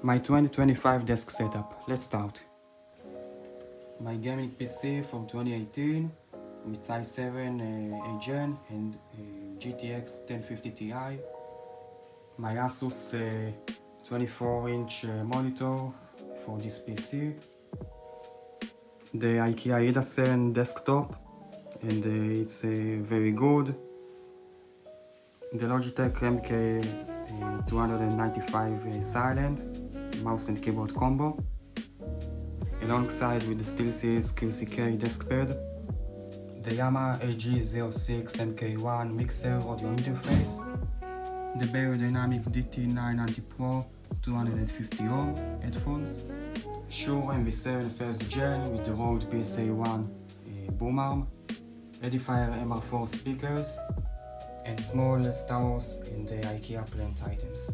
My 2025 desk setup. Let's start. My gaming PC from 2018 with i7 Gen and GTX 1050 Ti. My Asus 24-inch monitor for this PC. The IKEA Edison desktop, and it's very good. The Logitech MK295 silent mouse and keyboard combo, alongside with the SteelSeries QCK desk pad. The Yamaha AG06 MK1 mixer audio interface. The Beyerdynamic DT990 Pro 250 ohm headphones. Shure MV7 first gen with the Rode PSA1 boom arm. Edifier MR4 speakers, and small Star Wars and the IKEA plant items.